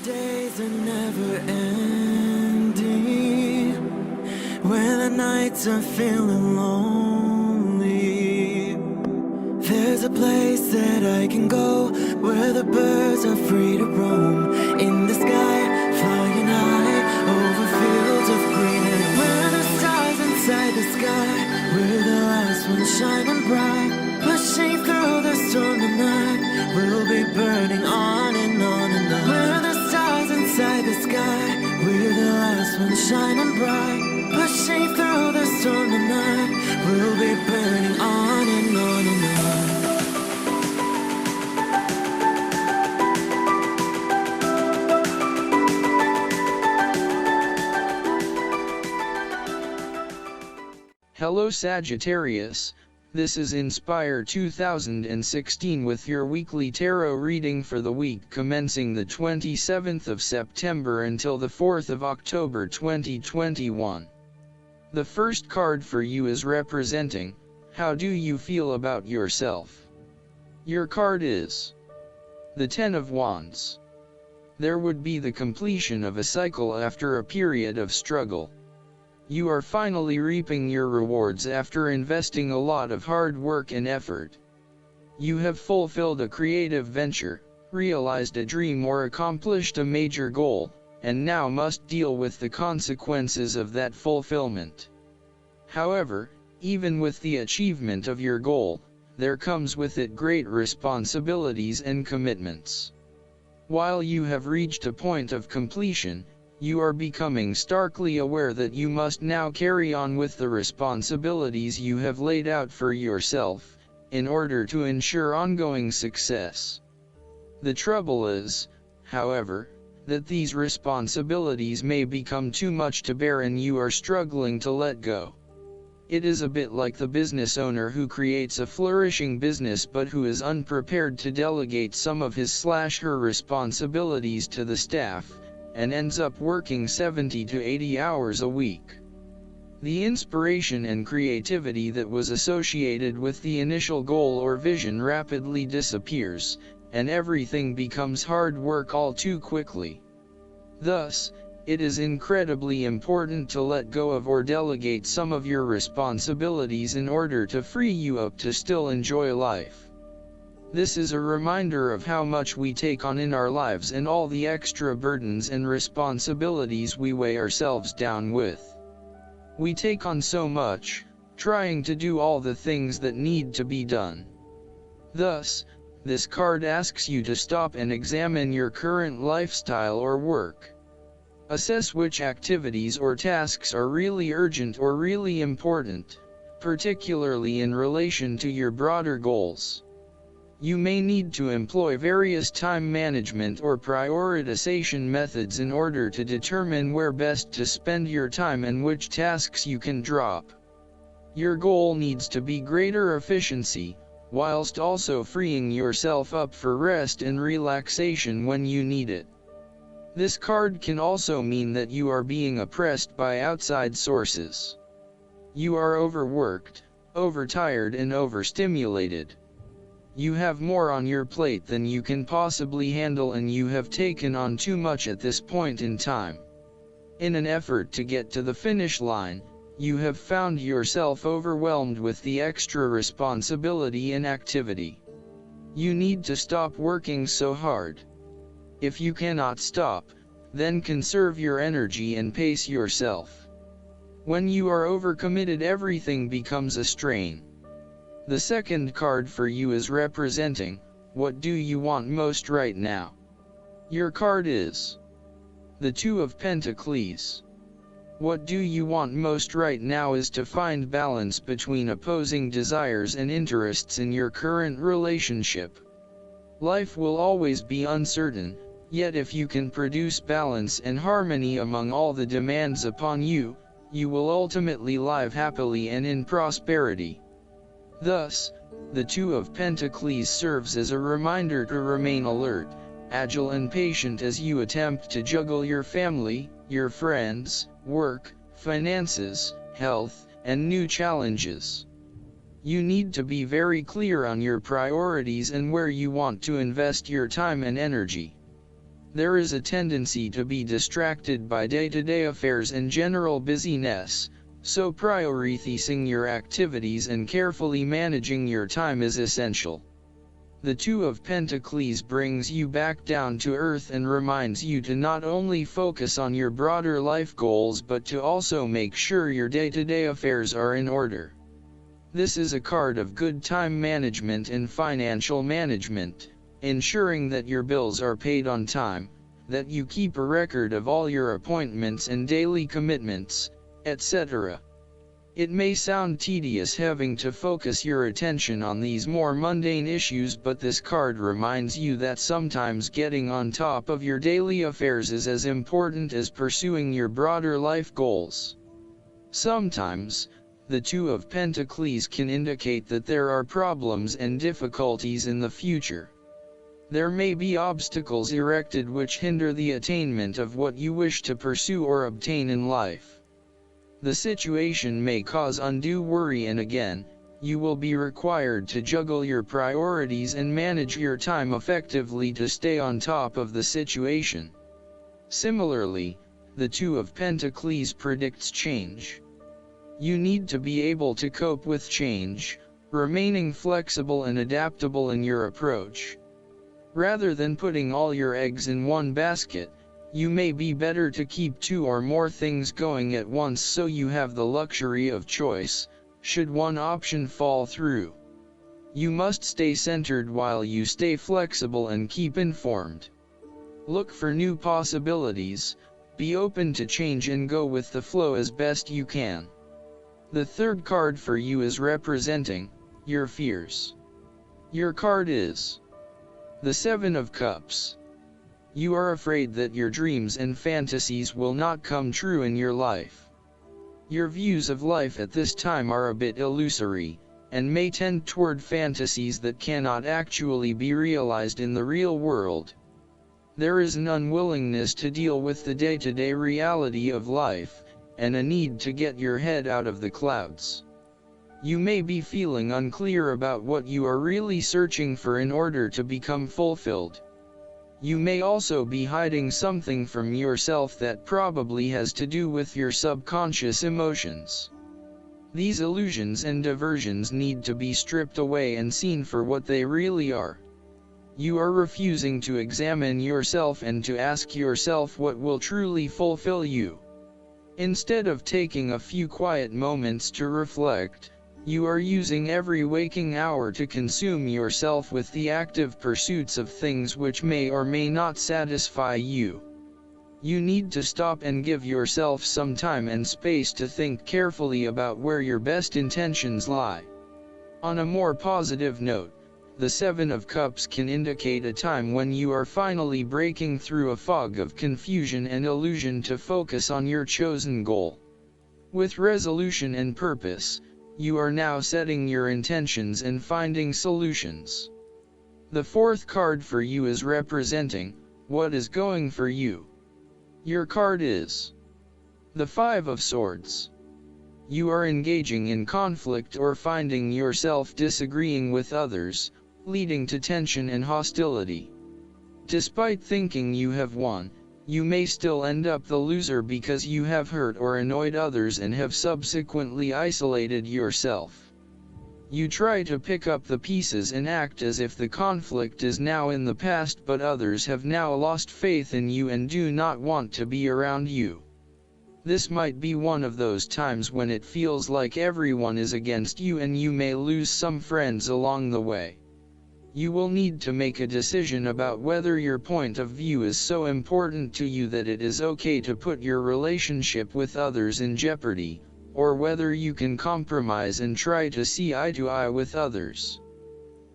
days are never ending, when the nights are feeling lonely. There's a place that I can go, where the birds are free to roam, in the sky, flying high, over fields of green. And where the stars inside the sky, we're the last ones shining bright, pushing through the storm tonight. We'll be burning on and on and on. We're the stars inside the sky, we're the last ones shining bright, pushing through the storm tonight. We'll be burning on and on and on. Hello Sagittarius, this is Inspire 2016 with your weekly tarot reading for the week commencing the 27th of September until the 4th of October 2021. The first card for you is representing, how do you feel about yourself? Your card is the Ten of Wands. There would be the completion of a cycle after a period of struggle. You are finally reaping your rewards after investing a lot of hard work and effort. You have fulfilled a creative venture, realized a dream or accomplished a major goal, and now must deal with the consequences of that fulfillment. However, even with the achievement of your goal, there comes with it great responsibilities and commitments. While you have reached a point of completion, you are becoming starkly aware that you must now carry on with the responsibilities you have laid out for yourself, in order to ensure ongoing success. The trouble is, however, that these responsibilities may become too much to bear and you are struggling to let go. It is a bit like the business owner who creates a flourishing business but who is unprepared to delegate some of his/her responsibilities to the staff, and ends up working 70 to 80 hours a week. The inspiration and creativity that was associated with the initial goal or vision rapidly disappears, and everything becomes hard work all too quickly. Thus, it is incredibly important to let go of or delegate some of your responsibilities in order to free you up to still enjoy life. This is a reminder of how much we take on in our lives and all the extra burdens and responsibilities we weigh ourselves down with. We take on so much, trying to do all the things that need to be done. Thus, this card asks you to stop and examine your current lifestyle or work. Assess which activities or tasks are really urgent or really important, particularly in relation to your broader goals. You may need to employ various time management or prioritization methods in order to determine where best to spend your time and which tasks you can drop. Your goal needs to be greater efficiency, whilst also freeing yourself up for rest and relaxation when you need it. This card can also mean that you are being oppressed by outside sources. You are overworked, overtired and overstimulated. You have more on your plate than you can possibly handle and you have taken on too much at this point in time. In an effort to get to the finish line, you have found yourself overwhelmed with the extra responsibility and activity. You need to stop working so hard. If you cannot stop, then conserve your energy and pace yourself. When you are overcommitted, everything becomes a strain. The second card for you is representing, what do you want most right now? Your card is the Two of Pentacles. What do you want most right now is to find balance between opposing desires and interests in your current relationship. Life will always be uncertain, yet if you can produce balance and harmony among all the demands upon you, you will ultimately live happily and in prosperity. Thus, the Two of Pentacles serves as a reminder to remain alert, agile and patient as you attempt to juggle your family, your friends, work, finances, health, and new challenges. You need to be very clear on your priorities and where you want to invest your time and energy. There is a tendency to be distracted by day-to-day affairs and general busyness, so prioritizing your activities and carefully managing your time is essential. The Two of Pentacles brings you back down to earth and reminds you to not only focus on your broader life goals but to also make sure your day-to-day affairs are in order. This is a card of good time management and financial management, ensuring that your bills are paid on time, that you keep a record of all your appointments and daily commitments, etc. It may sound tedious having to focus your attention on these more mundane issues, but this card reminds you that sometimes getting on top of your daily affairs is as important as pursuing your broader life goals. Sometimes, the Two of Pentacles can indicate that there are problems and difficulties in the future. There may be obstacles erected which hinder the attainment of what you wish to pursue or obtain in life. The situation may cause undue worry, and again, you will be required to juggle your priorities and manage your time effectively to stay on top of the situation. Similarly, the Two of Pentacles predicts change. You need to be able to cope with change, remaining flexible and adaptable in your approach. Rather than putting all your eggs in one basket, you may be better to keep two or more things going at once so you have the luxury of choice, should one option fall through. You must stay centered while you stay flexible and keep informed. Look for new possibilities, be open to change and go with the flow as best you can. The third card for you is representing your fears. Your card is the Seven of Cups. You are afraid that your dreams and fantasies will not come true in your life. Your views of life at this time are a bit illusory, and may tend toward fantasies that cannot actually be realized in the real world. There is an unwillingness to deal with the day-to-day reality of life, and a need to get your head out of the clouds. You may be feeling unclear about what you are really searching for in order to become fulfilled. You may also be hiding something from yourself that probably has to do with your subconscious emotions. These illusions and diversions need to be stripped away and seen for what they really are. You are refusing to examine yourself and to ask yourself what will truly fulfill you. Instead of taking a few quiet moments to reflect, you are using every waking hour to consume yourself with the active pursuits of things which may or may not satisfy you. You need to stop and give yourself some time and space to think carefully about where your best intentions lie. On a more positive note, the Seven of Cups can indicate a time when you are finally breaking through a fog of confusion and illusion to focus on your chosen goal. With resolution and purpose, you are now setting your intentions and finding solutions. The fourth card for you is representing what is going for you. Your card is the Five of Swords. You are engaging in conflict or finding yourself disagreeing with others, leading to tension and hostility. Despite thinking you have won, you may still end up the loser because you have hurt or annoyed others and have subsequently isolated yourself. You try to pick up the pieces and act as if the conflict is now in the past, but others have now lost faith in you and do not want to be around you. This might be one of those times when it feels like everyone is against you and you may lose some friends along the way. You will need to make a decision about whether your point of view is so important to you that it is okay to put your relationship with others in jeopardy, or whether you can compromise and try to see eye to eye with others.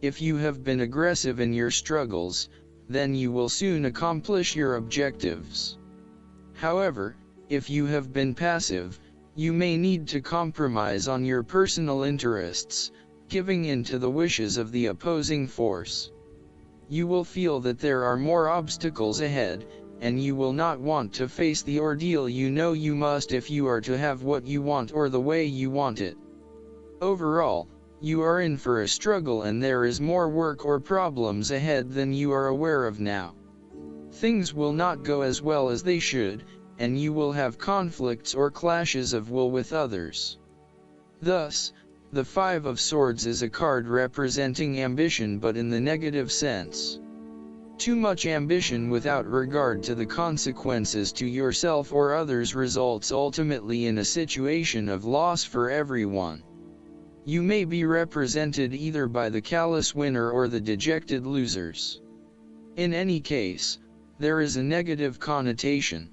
If you have been aggressive in your struggles, then you will soon accomplish your objectives. However, if you have been passive, you may need to compromise on your personal interests, giving in to the wishes of the opposing force. You will feel that there are more obstacles ahead, and you will not want to face the ordeal you know you must if you are to have what you want or the way you want it. Overall, you are in for a struggle and there is more work or problems ahead than you are aware of now. Things will not go as well as they should, and you will have conflicts or clashes of will with others. Thus, the Five of Swords is a card representing ambition but in the negative sense. Too much ambition without regard to the consequences to yourself or others results ultimately in a situation of loss for everyone. You may be represented either by the callous winner or the dejected losers. In any case, there is a negative connotation.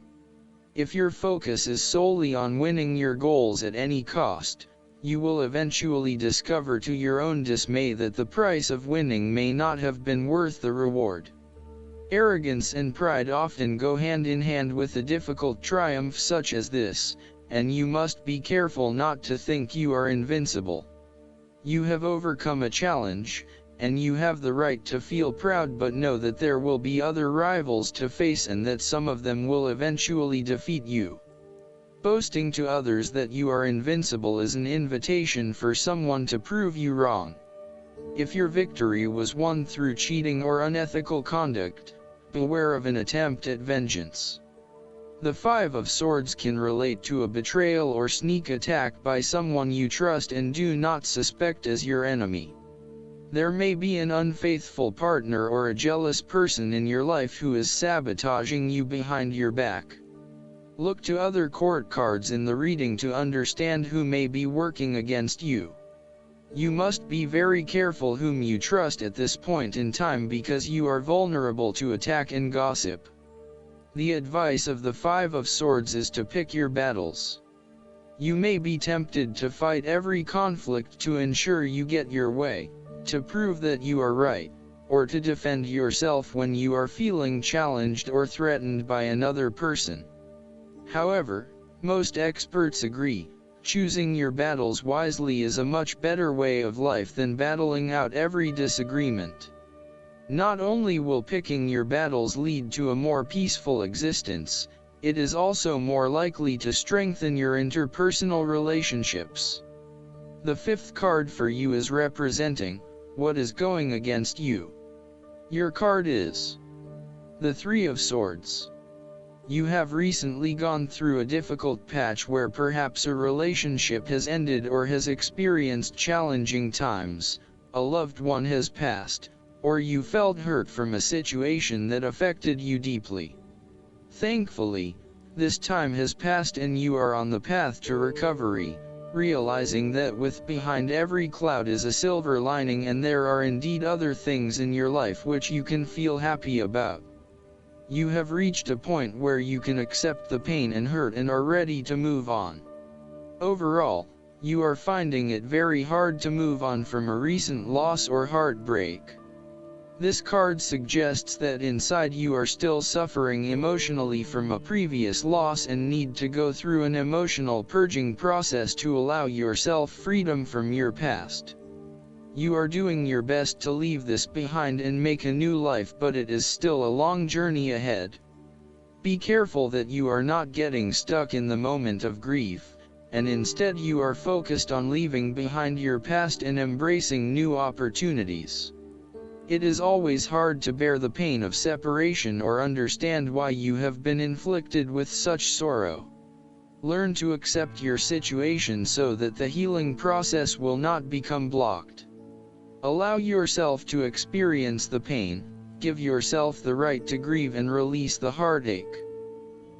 If your focus is solely on winning your goals at any cost, you will eventually discover to your own dismay that the price of winning may not have been worth the reward. Arrogance and pride often go hand in hand with a difficult triumph such as this, and you must be careful not to think you are invincible. You have overcome a challenge, and you have the right to feel proud, but know that there will be other rivals to face and that some of them will eventually defeat you. Boasting to others that you are invincible is an invitation for someone to prove you wrong. If your victory was won through cheating or unethical conduct, beware of an attempt at vengeance. The Five of Swords can relate to a betrayal or sneak attack by someone you trust and do not suspect as your enemy. There may be an unfaithful partner or a jealous person in your life who is sabotaging you behind your back. Look to other court cards in the reading to understand who may be working against you. You must be very careful whom you trust at this point in time because you are vulnerable to attack and gossip. The advice of the Five of Swords is to pick your battles. You may be tempted to fight every conflict to ensure you get your way, to prove that you are right, or to defend yourself when you are feeling challenged or threatened by another person. However, most experts agree, choosing your battles wisely is a much better way of life than battling out every disagreement. Not only will picking your battles lead to a more peaceful existence, it is also more likely to strengthen your interpersonal relationships. The fifth card for you is representing what is going against you. Your card is the Three of Swords. You have recently gone through a difficult patch where perhaps a relationship has ended or has experienced challenging times, a loved one has passed, or you felt hurt from a situation that affected you deeply. Thankfully, this time has passed and you are on the path to recovery, realizing that behind every cloud is a silver lining and there are indeed other things in your life which you can feel happy about. You have reached a point where you can accept the pain and hurt and are ready to move on. Overall, you are finding it very hard to move on from a recent loss or heartbreak. This card suggests that inside you are still suffering emotionally from a previous loss and need to go through an emotional purging process to allow yourself freedom from your past. You are doing your best to leave this behind and make a new life, but it is still a long journey ahead. Be careful that you are not getting stuck in the moment of grief, and instead you are focused on leaving behind your past and embracing new opportunities. It is always hard to bear the pain of separation or understand why you have been inflicted with such sorrow. Learn to accept your situation so that the healing process will not become blocked. Allow yourself to experience the pain, give yourself the right to grieve and release the heartache.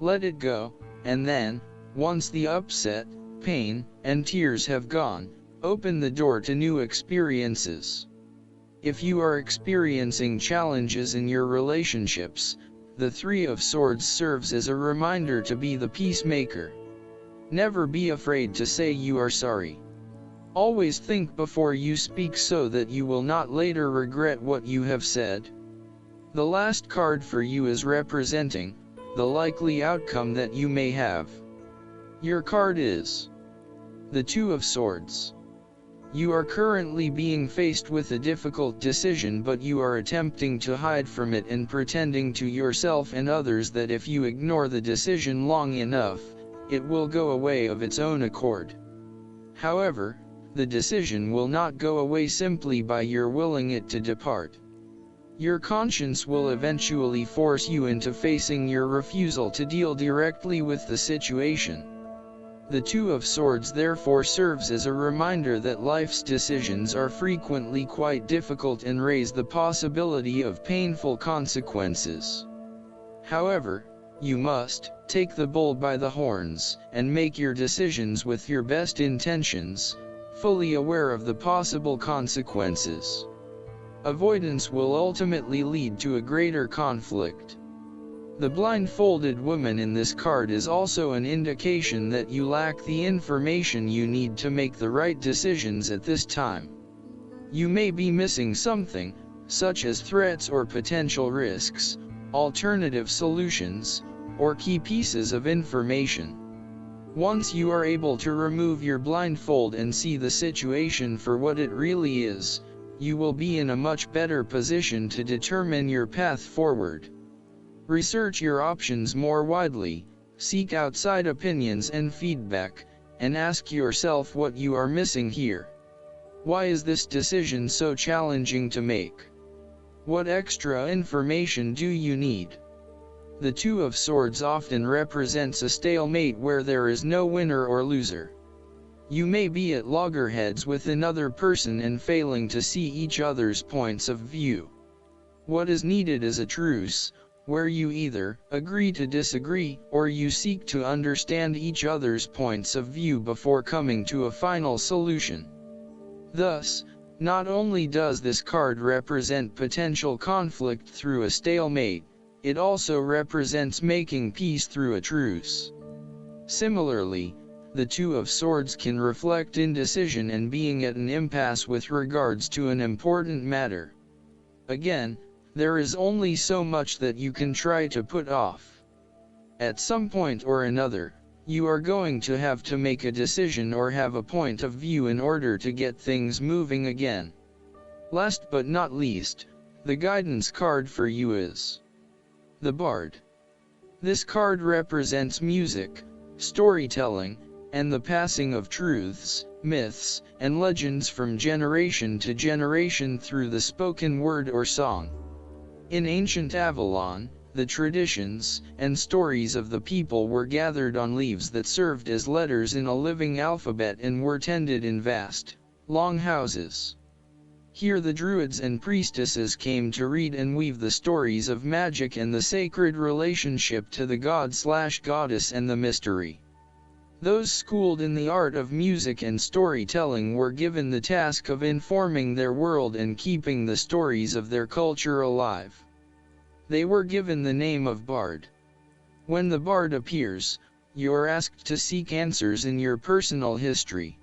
Let it go, and then, once the upset, pain, and tears have gone, open the door to new experiences. If you are experiencing challenges in your relationships, the Three of Swords serves as a reminder to be the peacemaker. Never be afraid to say you are sorry. Always think before you speak so that you will not later regret what you have said. The last card for you is representing the likely outcome that you may have. Your card is the Two of Swords. You are currently being faced with a difficult decision, but you are attempting to hide from it and pretending to yourself and others that if you ignore the decision long enough, it will go away of its own accord. However, the decision will not go away simply by your willing it to depart. Your conscience will eventually force you into facing your refusal to deal directly with the situation. The Two of Swords therefore serves as a reminder that life's decisions are frequently quite difficult and raise the possibility of painful consequences. However, you must take the bull by the horns and make your decisions with your best intentions, fully aware of the possible consequences. Avoidance will ultimately lead to a greater conflict. The blindfolded woman in this card is also an indication that you lack the information you need to make the right decisions at this time. You may be missing something, such as threats or potential risks, alternative solutions, or key pieces of information. Once you are able to remove your blindfold and see the situation for what it really is, you will be in a much better position to determine your path forward. Research your options more widely, seek outside opinions and feedback, and ask yourself what you are missing here. Why is this decision so challenging to make? What extra information do you need? The Two of Swords often represents a stalemate where there is no winner or loser. You may be at loggerheads with another person and failing to see each other's points of view. What is needed is a truce, where you either agree to disagree or you seek to understand each other's points of view before coming to a final solution. Thus, not only does this card represent potential conflict through a stalemate, it also represents making peace through a truce. Similarly, the Two of Swords can reflect indecision and being at an impasse with regards to an important matter. Again, there is only so much that you can try to put off. At some point or another, you are going to have to make a decision or have a point of view in order to get things moving again. Last but not least, the guidance card for you is the Bard. This card represents music, storytelling, and the passing of truths, myths, and legends from generation to generation through the spoken word or song. In ancient Avalon, the traditions and stories of the people were gathered on leaves that served as letters in a living alphabet and were tended in vast, long houses. Here the druids and priestesses came to read and weave the stories of magic and the sacred relationship to the god/goddess and the mystery. Those schooled in the art of music and storytelling were given the task of informing their world and keeping the stories of their culture alive. They were given the name of Bard. When the Bard appears, you are asked to seek answers in your personal history.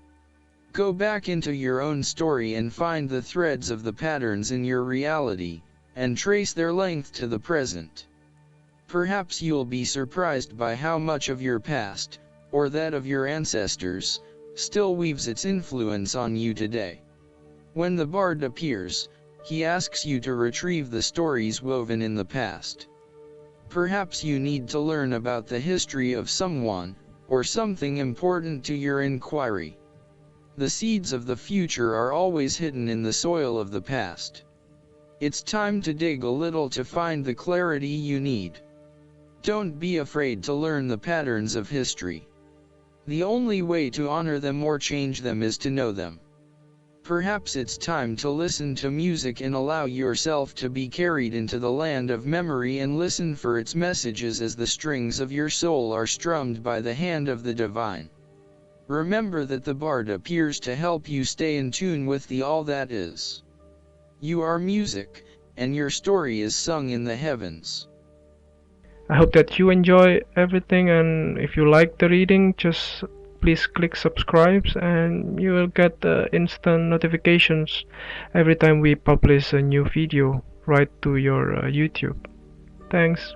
Go back into your own story and find the threads of the patterns in your reality, and trace their length to the present. Perhaps you'll be surprised by how much of your past, or that of your ancestors, still weaves its influence on you today. When the Bard appears, he asks you to retrieve the stories woven in the past. Perhaps you need to learn about the history of someone, or something important to your inquiry. The seeds of the future are always hidden in the soil of the past. It's time to dig a little to find the clarity you need. Don't be afraid to learn the patterns of history. The only way to honor them or change them is to know them. Perhaps it's time to listen to music and allow yourself to be carried into the land of memory and listen for its messages as the strings of your soul are strummed by the hand of the divine. Remember that the Bard appears to help you stay in tune with the all that is. You are music, and your story is sung in the heavens. I hope that you enjoy everything, and if you like the reading, just please click subscribe and you will get instant notifications every time we publish a new video right to your YouTube. Thanks.